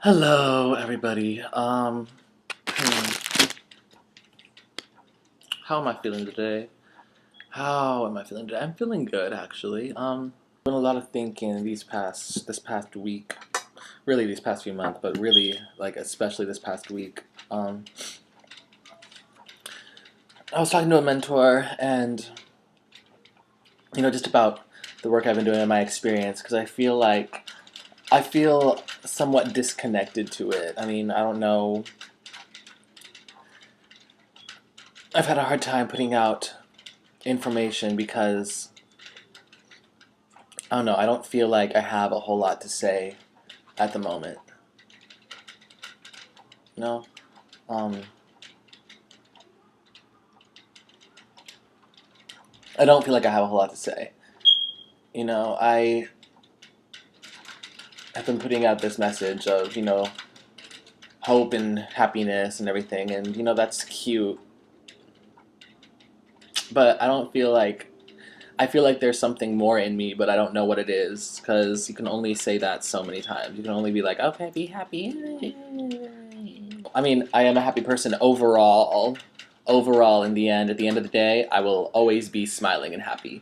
Hello, everybody. How am I feeling today? How am I feeling today? I'm feeling good, actually. Doing a lot of thinking this past week, really these past few months, but really, like, especially this past week. I was talking to a mentor, and just about the work I've been doing in my experience, because I feel somewhat disconnected to it. I mean, I don't know. I've had a hard time putting out information because I don't know, I don't feel like I have a whole lot to say at the moment. No? Um, I don't feel like I have a whole lot to say. I have been putting out this message of, hope and happiness and everything, and, that's cute. But I feel like there's something more in me, but I don't know what it is, because you can only say that so many times. You can only be like, okay, be happy. I mean, I am a happy person overall. Overall, in the end, at the end of the day, I will always be smiling and happy.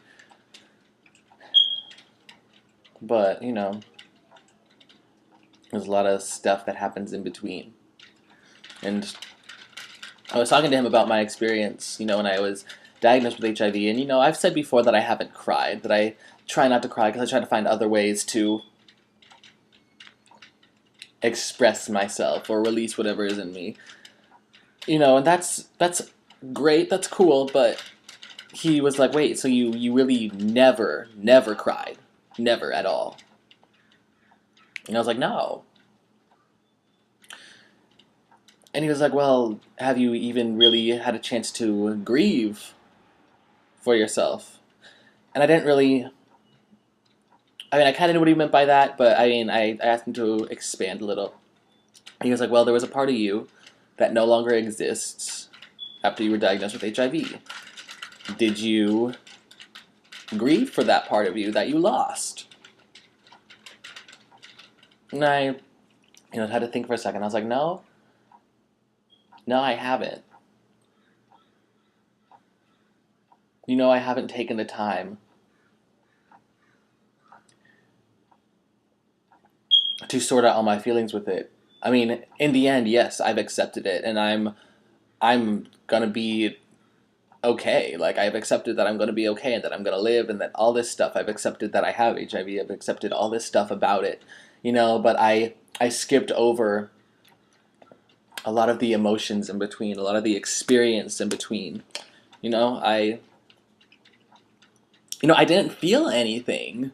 But, there's a lot of stuff that happens in between. And I was talking to him about my experience, when I was diagnosed with HIV. And, I've said before that I haven't cried, that I try not to cry because I try to find other ways to express myself or release whatever is in me. And that's great, that's cool, but he was like, wait, so you really never cried? Never at all? And I was like, no. And he was like, well, have you even really had a chance to grieve for yourself? And I didn't really, I mean, I kind of knew what he meant by that, but I mean, I asked him to expand a little. He was like, well, there was a part of you that no longer exists after you were diagnosed with HIV. Did you grieve for that part of you that you lost? And I, had to think for a second. I was like, no, I haven't. I haven't taken the time to sort out all my feelings with it. I mean, in the end, yes, I've accepted it, and I'm gonna be okay. Like, I've accepted that I'm gonna be okay, and that I'm gonna live, and that all this stuff. I've accepted that I have HIV. I've accepted all this stuff about it, But I skipped over a lot of the emotions in between, a lot of the experience in between. You know, I I didn't feel anything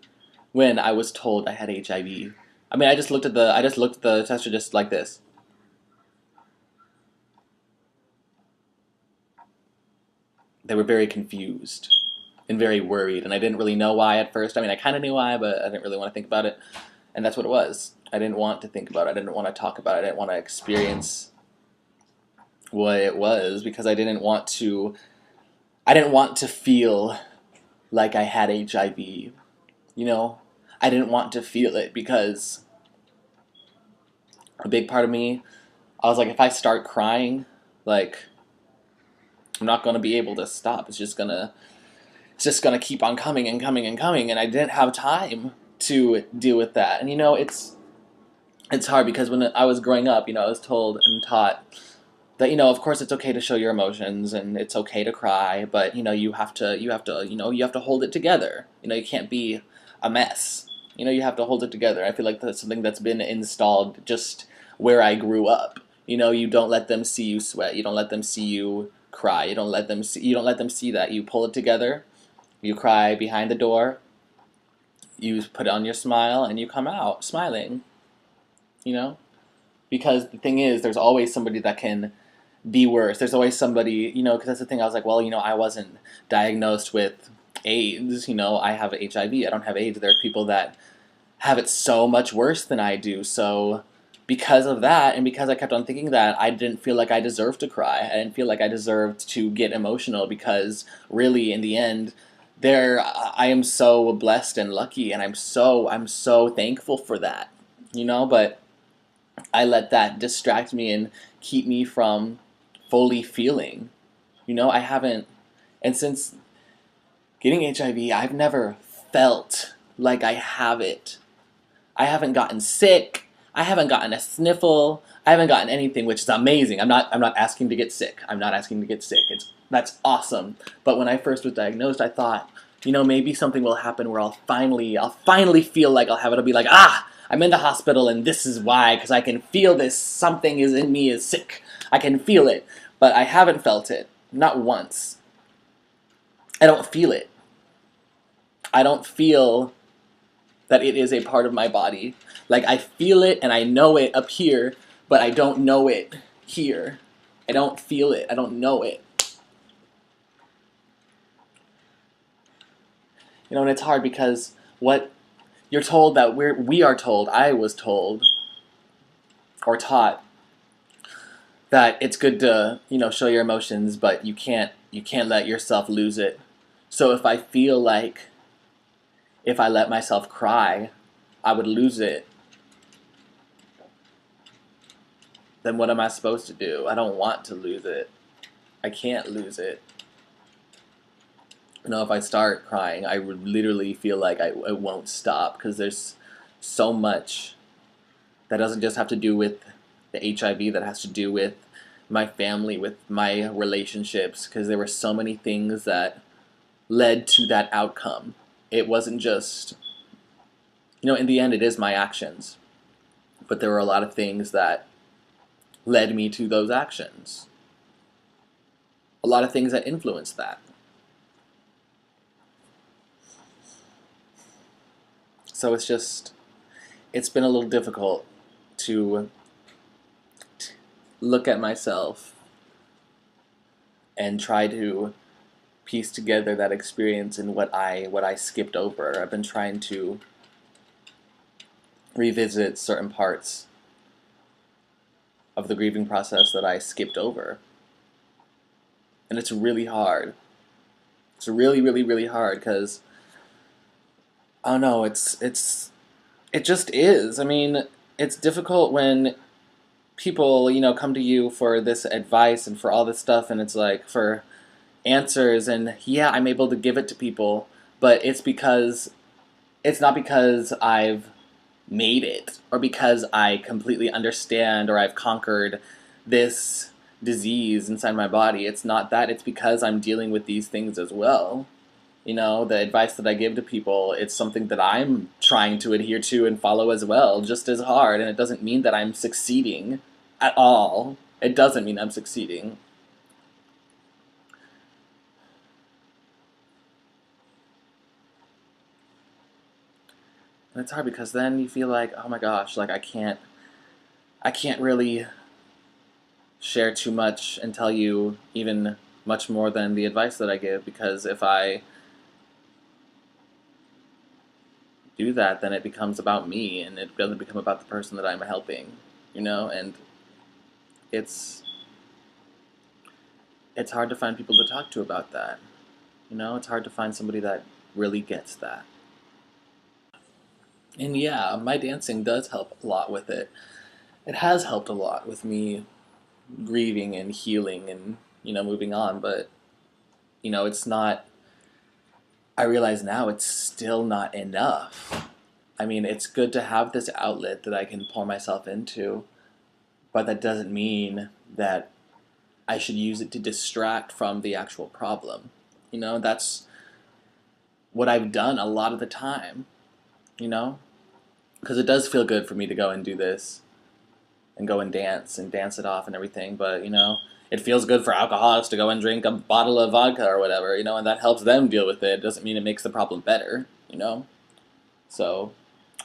when I was told I had HIV. I mean, I just looked at the tester just like this. They were very confused and very worried, and I didn't really know why at first. I mean, I kind of knew why, but I didn't really want to think about it, and that's what it was. I didn't want to think about it. I didn't want to talk about it. I didn't want to experience what it was because I didn't want to. I didn't want to feel like I had HIV. I didn't want to feel it because a big part of me, I was like, if I start crying, like, I'm not gonna be able to stop. It's just gonna keep on coming and coming and coming, and I didn't have time to deal with that. And it's hard because when I was growing up, I was told and taught that of course it's okay to show your emotions and it's okay to cry, but you have to hold it together. You can't be a mess. You have to hold it together. I feel like that's something that's been installed just where I grew up. You don't let them see you sweat. You don't let them see you cry. You don't let them see that. You pull it together. You cry behind the door. You put on your smile and you come out smiling. You know? Because the thing is, there's always somebody that can be worse. There's always somebody, because that's the thing. I was like, well, I wasn't diagnosed with AIDS. I have HIV. I don't have AIDS. There are people that have it so much worse than I do. So because of that, and because I kept on thinking that, I didn't feel like I deserved to cry. I didn't feel like I deserved to get emotional because really, in the end, I am so blessed and lucky, and I'm so thankful for that. But I let that distract me and keep me from fully feeling. I haven't, and since getting HIV, I've never felt like I have it. I haven't gotten sick. I haven't gotten a sniffle. I haven't gotten anything, which is amazing. I'm not asking to get sick. I'm not asking to get sick. That's awesome. But when I first was diagnosed, I thought, maybe something will happen where I'll finally feel like I'll have it. I'll be like, I'm in the hospital and this is why, because I can feel this. Something is in me is sick. I can feel it. But I haven't felt it. Not once. I don't feel it. I don't feel that it is a part of my body. Like, I feel it and I know it up here, but I don't know it here. I don't feel it. I don't know it. And it's hard because what you're told that we are told, I was told, or taught, that it's good to, show your emotions, but you can't let yourself lose it. So if I feel like if I let myself cry, I would lose it, then what am I supposed to do? I don't want to lose it. I can't lose it. If I start crying, I would literally feel like I won't stop, because there's so much that doesn't just have to do with the HIV, that has to do with my family, with my relationships, because there were so many things that led to that outcome. It wasn't just, in the end it is my actions, but there were a lot of things that led me to those actions. A lot of things that influenced that. So it's been a little difficult to look at myself and try to piece together that experience and what I skipped over. I've been trying to revisit certain parts of the grieving process that I skipped over. And it's really hard. It's really, really, really hard, because I don't know, it just is. I mean, it's difficult when people, come to you for this advice and for all this stuff, and it's like for answers, and yeah, I'm able to give it to people, but it's not because I've made it, or because I completely understand, or I've conquered this disease inside my body. It's not that. It's because I'm dealing with these things as well. The advice that I give to people, it's something that I'm trying to adhere to and follow as well, just as hard, and it doesn't mean that I'm succeeding at all. It doesn't mean I'm succeeding. And it's hard because then you feel like, oh my gosh, like I can't really share too much and tell you even much more than the advice that I give, because if I do that, then it becomes about me, and it doesn't become about the person that I'm helping, and it's hard to find people to talk to about that. It's hard to find somebody that really gets that. And yeah, my dancing does help a lot with it. It has helped a lot with me grieving and healing and, moving on, but, it's not, I realize now it's still not enough. I mean, it's good to have this outlet that I can pour myself into, but that doesn't mean that I should use it to distract from the actual problem. That's what I've done a lot of the time, because it does feel good for me to go and do this and go and dance it off and everything, but, it feels good for alcoholics to go and drink a bottle of vodka or whatever, and that helps them deal with it. It doesn't mean it makes the problem better, So,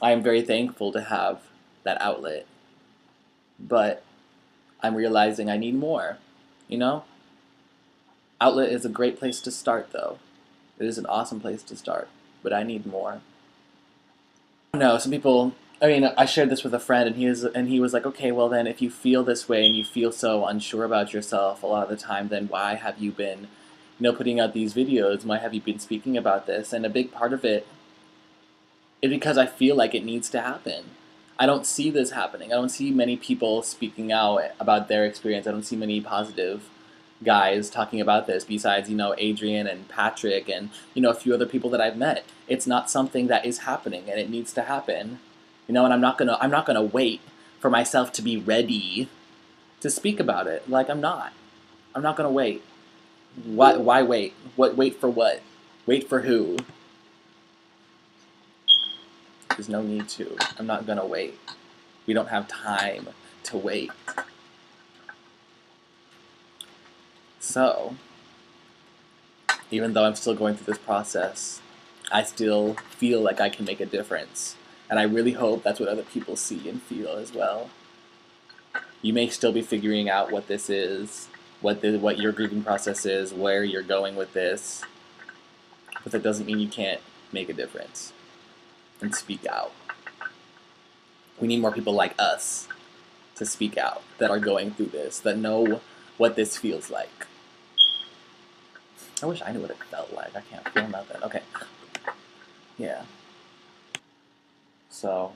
I am very thankful to have that outlet, but I'm realizing I need more, Outlet is a great place to start, though. It is an awesome place to start, but I need more. No, some people, I shared this with a friend, and he was like, okay, well then, if you feel this way and you feel so unsure about yourself a lot of the time, then why have you been, putting out these videos? Why have you been speaking about this? And a big part of it is because I feel like it needs to happen. I don't see this happening. I don't see many people speaking out about their experience. I don't see many positive guys talking about this besides, Adrian and Patrick and, a few other people that I've met. It's not something that is happening and it needs to happen. And I'm not gonna wait for myself to be ready to speak about it. Like I'm not. I'm not gonna wait. Why wait? Wait for what? Wait for who? There's no need to. I'm not gonna wait. We don't have time to wait. So, even though I'm still going through this process, I still feel like I can make a difference. And I really hope that's what other people see and feel as well. You may still be figuring out what this is, what your grieving process is, where you're going with this, but that doesn't mean you can't make a difference and speak out. We need more people like us to speak out, that are going through this, that know what this feels like. I wish I knew what it felt like. I can't feel nothing. Okay. Yeah. So,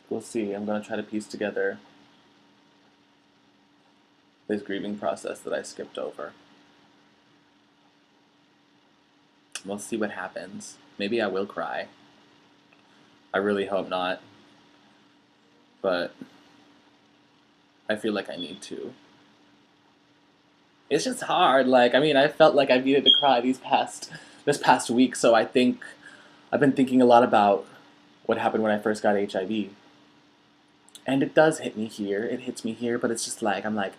we'll see. I'm going to try to piece together this grieving process that I skipped over. We'll see what happens. Maybe I will cry. I really hope not. But I feel like I need to. It's just hard. I felt like I needed to cry this past week, so I think I've been thinking a lot about what happened when I first got HIV. And it does hit me here. It hits me here, but it's just like, I'm like,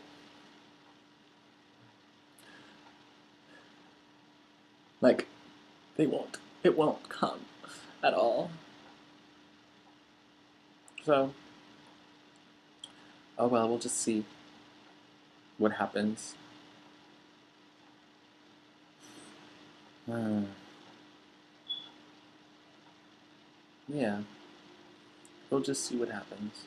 it won't come at all. So, oh well, we'll just see what happens. Yeah, we'll just see what happens.